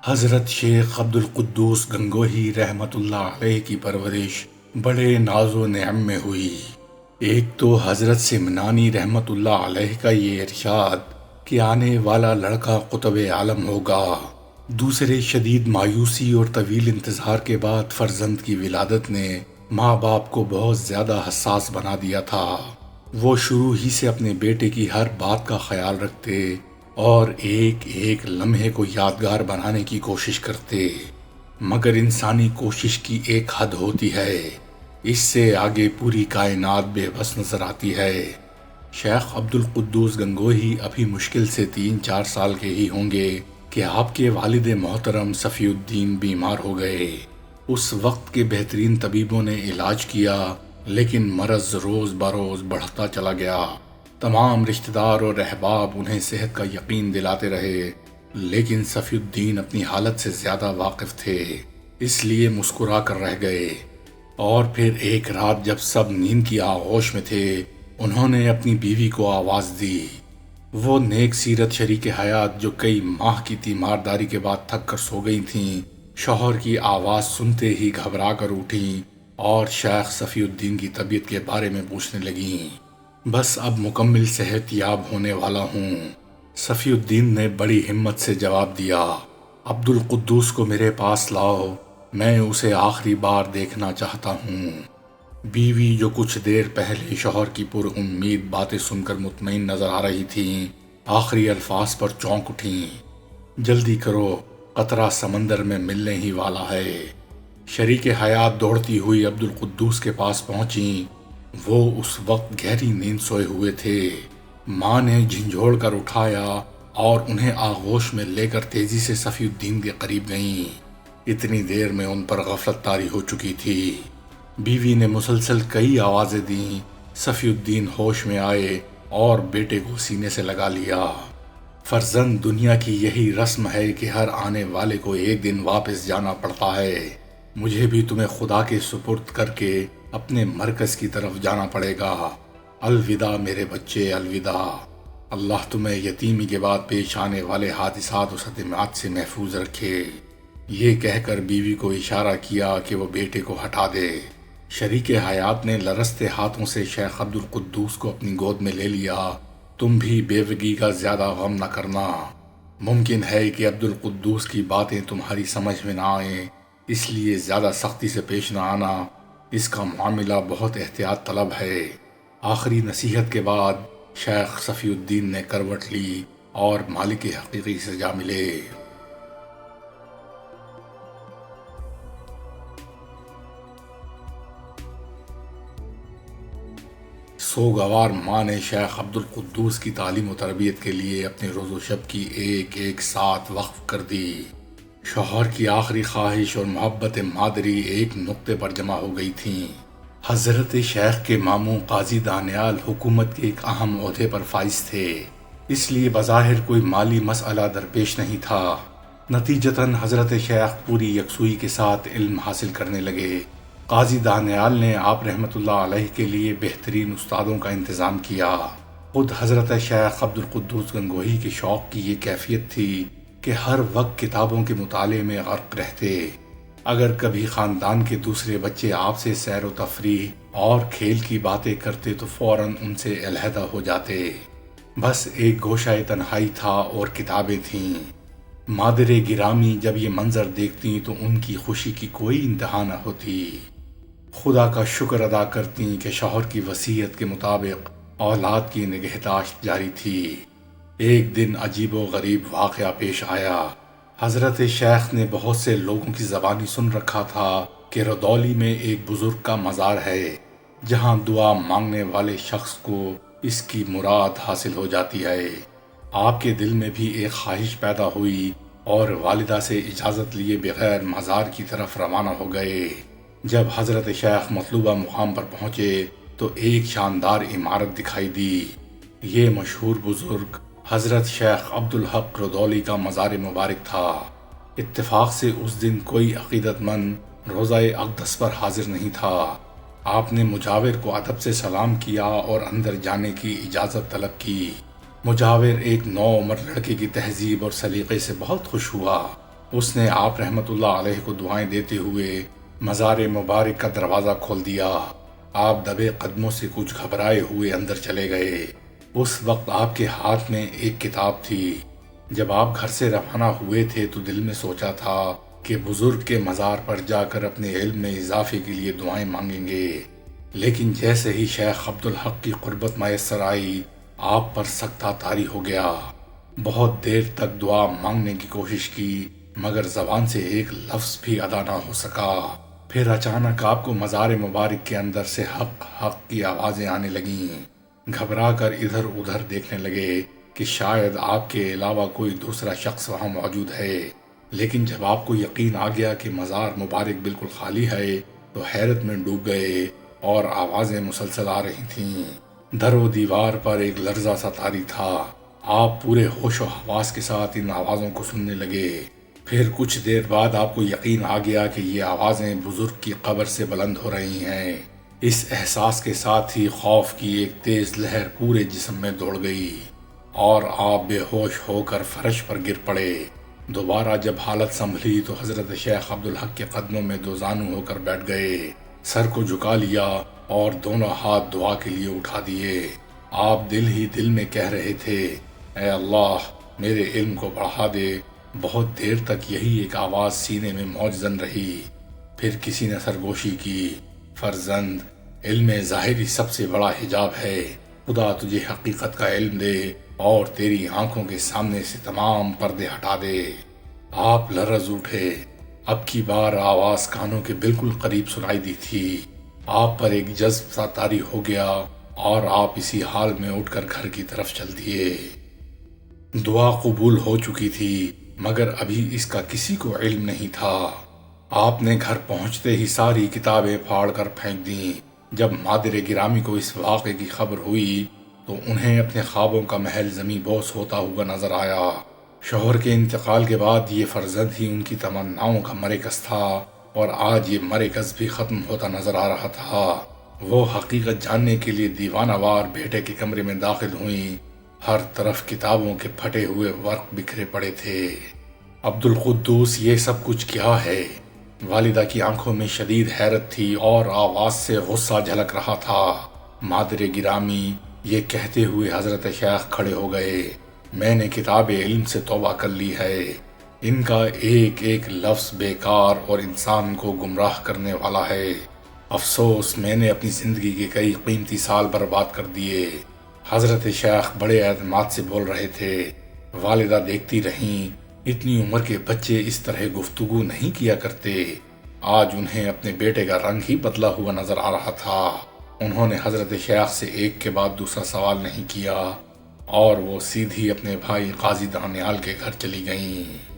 حضرت شیخ عبد القدوس گنگوہی رحمۃ اللہ علیہ کی پرورش بڑے ناز و نعم میں ہوئی۔ ایک تو حضرت سے منانی رحمۃ اللہ علیہ کا یہ ارشاد کہ آنے والا لڑکا قطب عالم ہوگا، دوسرے شدید مایوسی اور طویل انتظار کے بعد فرزند کی ولادت نے ماں باپ کو بہت زیادہ حساس بنا دیا تھا۔ وہ شروع ہی سے اپنے بیٹے کی ہر بات کا خیال رکھتے اور ایک ایک لمحے کو یادگار بنانے کی کوشش کرتے، مگر انسانی کوشش کی ایک حد ہوتی ہے، اس سے آگے پوری کائنات بے بس نظر آتی ہے۔ شیخ عبد القدوس گنگوہی ابھی مشکل سے 3-4 سال کے ہی ہوں گے کہ آپ کے والد محترم صفی الدین بیمار ہو گئے۔ اس وقت کے بہترین طبیبوں نے علاج کیا، لیکن مرض روز بروز بڑھتا چلا گیا۔ تمام رشتہ دار اور احباب انہیں صحت کا یقین دلاتے رہے، لیکن صفی الدین اپنی حالت سے زیادہ واقف تھے، اس لیے مسکرا کر رہ گئے۔ اور پھر ایک رات جب سب نیند کی آغوش میں تھے، انہوں نے اپنی بیوی کو آواز دی۔ وہ نیک سیرت شریک حیات جو کئی ماہ کی تیمارداری کے بعد تھک کر سو گئی تھیں، شوہر کی آواز سنتے ہی گھبرا کر اٹھیں اور شیخ صفی الدین کی طبیعت کے بارے میں پوچھنے لگیں۔ بس اب مکمل صحت یاب ہونے والا ہوں، صفی الدین نے بڑی ہمت سے جواب دیا۔ عبد القدوس کو میرے پاس لاؤ، میں اسے آخری بار دیکھنا چاہتا ہوں۔ بیوی جو کچھ دیر پہلے شوہر کی پر امید باتیں سن کر مطمئن نظر آ رہی تھیں، آخری الفاظ پر چونک اٹھیں۔ جلدی کرو، قطرہ سمندر میں ملنے ہی والا ہے۔ شریک حیات دوڑتی ہوئی عبد القدوس کے پاس پہنچیں۔ وہ اس وقت گہری نیند سوئے ہوئے تھے۔ ماں نے جھنجھوڑ کر اٹھایا اور انہیں آغوش میں لے کر تیزی سے صفی الدین کے قریب گئیں۔ اتنی دیر میں ان پر غفلت طاری ہو چکی تھی۔ بیوی نے مسلسل کئی آوازیں دیں۔ صفی الدین ہوش میں آئے اور بیٹے کو سینے سے لگا لیا۔ فرزند، دنیا کی یہی رسم ہے کہ ہر آنے والے کو ایک دن واپس جانا پڑتا ہے۔ مجھے بھی تمہیں خدا کے سپرد کر کے اپنے مرکز کی طرف جانا پڑے گا۔ الوداع میرے بچے، الوداع۔ اللہ تمہیں یتیمی کے بعد پیش آنے والے حادثات و صدمات سے محفوظ رکھے۔ یہ کہہ کر بیوی کو اشارہ کیا کہ وہ بیٹے کو ہٹا دے۔ شریک حیات نے لرزتے ہاتھوں سے شیخ عبد القدوس کو اپنی گود میں لے لیا۔ تم بھی بیوگی کا زیادہ غم نہ کرنا۔ ممکن ہے کہ عبد القدوس کی باتیں تمہاری سمجھ میں نہ آئیں، اس لیے زیادہ سختی سے پیش نہ آنا۔ اس کا معاملہ بہت احتیاط طلب ہے۔ آخری نصیحت کے بعد شیخ صفی الدین نے کروٹ لی اور مالک حقیقی سے جا ملے۔ سوگوار ماں نے شیخ عبد القدوس کی تعلیم و تربیت کے لیے اپنے روز و شب کی ایک ایک ساتھ وقف کر دی۔ شوہر کی آخری خواہش اور محبت مادری ایک نقطے پر جمع ہو گئی تھیں۔ حضرت شیخ کے ماموں قاضی دانیال حکومت کے ایک اہم عہدے پر فائز تھے، اس لیے بظاہر کوئی مالی مسئلہ درپیش نہیں تھا۔ نتیجتاً حضرت شیخ پوری یکسوئی کے ساتھ علم حاصل کرنے لگے۔ قاضی دانیال نے آپ رحمۃ اللہ علیہ کے لیے بہترین استادوں کا انتظام کیا۔ خود حضرت شیخ عبد القدوس گنگوہی کے شوق کی یہ کیفیت تھی کہ ہر وقت کتابوں کے مطالعے میں غرق رہتے۔ اگر کبھی خاندان کے دوسرے بچے آپ سے سیر و تفریح اور کھیل کی باتیں کرتے تو فوراً ان سے علیحدہ ہو جاتے۔ بس ایک گوشہ تنہائی تھا اور کتابیں تھیں۔ مادر گرامی جب یہ منظر دیکھتی تو ان کی خوشی کی کوئی انتہا نہ ہوتی۔ خدا کا شکر ادا کرتی کہ شوہر کی وصیت کے مطابق اولاد کی نگہداشت جاری تھی۔ ایک دن عجیب و غریب واقعہ پیش آیا۔ حضرت شیخ نے بہت سے لوگوں کی زبانی سن رکھا تھا کہ رودولی میں ایک بزرگ کا مزار ہے، جہاں دعا مانگنے والے شخص کو اس کی مراد حاصل ہو جاتی ہے۔ آپ کے دل میں بھی ایک خواہش پیدا ہوئی اور والدہ سے اجازت لیے بغیر مزار کی طرف روانہ ہو گئے۔ جب حضرت شیخ مطلوبہ مقام پر پہنچے تو ایک شاندار عمارت دکھائی دی۔ یہ مشہور بزرگ حضرت شیخ عبد الحق رودولی کا مزار مبارک تھا۔ اتفاق سے اس دن کوئی عقیدت مند روضہ اقدس پر حاضر نہیں تھا۔ آپ نے مجاور کو ادب سے سلام کیا اور اندر جانے کی اجازت طلب کی۔ مجاور ایک نوعمر لڑکے کی تہذیب اور سلیقے سے بہت خوش ہوا اس نے آپ رحمت اللہ علیہ کو دعائیں دیتے ہوئے مزار مبارک کا دروازہ کھول دیا۔ آپ دبے قدموں سے کچھ گھبرائے ہوئے اندر چلے گئے۔ اس وقت آپ کے ہاتھ میں ایک کتاب تھی۔ جب آپ گھر سے روانہ ہوئے تھے تو دل میں سوچا تھا کہ بزرگ کے مزار پر جا کر اپنے علم میں اضافے کے لیے دعائیں مانگیں گے، لیکن جیسے ہی شیخ عبدالحق کی قربت میسر آئی، آپ پر سکتہ طاری ہو گیا۔ بہت دیر تک دعا مانگنے کی کوشش کی مگر زبان سے ایک لفظ بھی ادا نہ ہو سکا۔ پھر اچانک آپ کو مزار مبارک کے اندر سے حق حق کی آوازیں آنے لگیں۔ گھبرا کر ادھر ادھر دیکھنے لگے کہ شاید آپ کے علاوہ کوئی دوسرا شخص وہاں موجود ہے، لیکن جب آپ کو یقین آ گیا کہ مزار مبارک بالکل خالی ہے تو حیرت میں ڈوب گئے اور آوازیں مسلسل آ رہی تھیں۔ در و دیوار پر ایک لرزہ سا طاری تھا۔ آپ پورے ہوش و حواس کے ساتھ ان آوازوں کو سننے لگے۔ پھر کچھ دیر بعد آپ کو یقین آ گیا کہ یہ آوازیں بزرگ کی قبر سے بلند ہو رہی ہیں۔ اس احساس کے ساتھ ہی خوف کی ایک تیز لہر پورے جسم میں دوڑ گئی اور آپ بے ہوش ہو کر فرش پر گر پڑے۔ دوبارہ جب حالت سنبھلی تو حضرت شیخ عبدالحق کے قدموں میں دو زانو ہو کر بیٹھ گئے، سر کو جھکا لیا اور دونوں ہاتھ دعا کے لیے اٹھا دیے۔ آپ دل ہی دل میں کہہ رہے تھے، اے اللہ میرے علم کو بڑھا دے۔ بہت دیر تک یہی ایک آواز سینے میں موجزن رہی۔ پھر کسی نے سرگوشی کی، فرزند، علم ظاہری سب سے بڑا حجاب ہے۔ خدا تجھے حقیقت کا علم دے اور تیری آنکھوں کے سامنے سے تمام پردے ہٹا دے۔ آپ لرز اٹھے۔ اب کی بار آواز کانوں کے بالکل قریب سنائی دی تھی۔ آپ پر ایک جذب سا طاری ہو گیا اور آپ اسی حال میں اٹھ کر گھر کی طرف چل دیے۔ دعا قبول ہو چکی تھی مگر ابھی اس کا کسی کو علم نہیں تھا۔ آپ نے گھر پہنچتے ہی ساری کتابیں پھاڑ کر پھینک دیں۔ جب مادر گرامی کو اس واقعے کی خبر ہوئی تو انہیں اپنے خوابوں کا محل زمیں بوس ہوتا ہوا نظر آیا۔ شوہر کے انتقال کے بعد یہ فرزند ہی ان کی تمناؤں کا مرکز تھا اور آج یہ مرکز بھی ختم ہوتا نظر آ رہا تھا۔ وہ حقیقت جاننے کے لیے دیوانہ وار بیٹے کے کمرے میں داخل ہوئیں۔ ہر طرف کتابوں کے پھٹے ہوئے ورق بکھرے پڑے تھے۔ عبدالقدوس، یہ سب کچھ کیا ہے؟ والدہ کی آنکھوں میں شدید حیرت تھی اور آواز سے غصہ جھلک رہا تھا۔ مادر گرامی، یہ کہتے ہوئے حضرت شیخ کھڑے ہو گئے، میں نے کتاب علم سے توبہ کر لی ہے۔ ان کا ایک ایک لفظ بیکار اور انسان کو گمراہ کرنے والا ہے۔ افسوس، میں نے اپنی زندگی کے کئی قیمتی سال برباد کر دیے۔ حضرت شیخ بڑے اعتماد سے بول رہے تھے۔ والدہ دیکھتی رہیں۔ اتنی عمر کے بچے اس طرح گفتگو نہیں کیا کرتے۔ آج انہیں اپنے بیٹے کا رنگ ہی بدلا ہوا نظر آ رہا تھا۔ انہوں نے حضرت شیخ سے ایک کے بعد دوسرا سوال نہیں کیا اور وہ سیدھی اپنے بھائی قاضی دانیال کے گھر چلی گئیں۔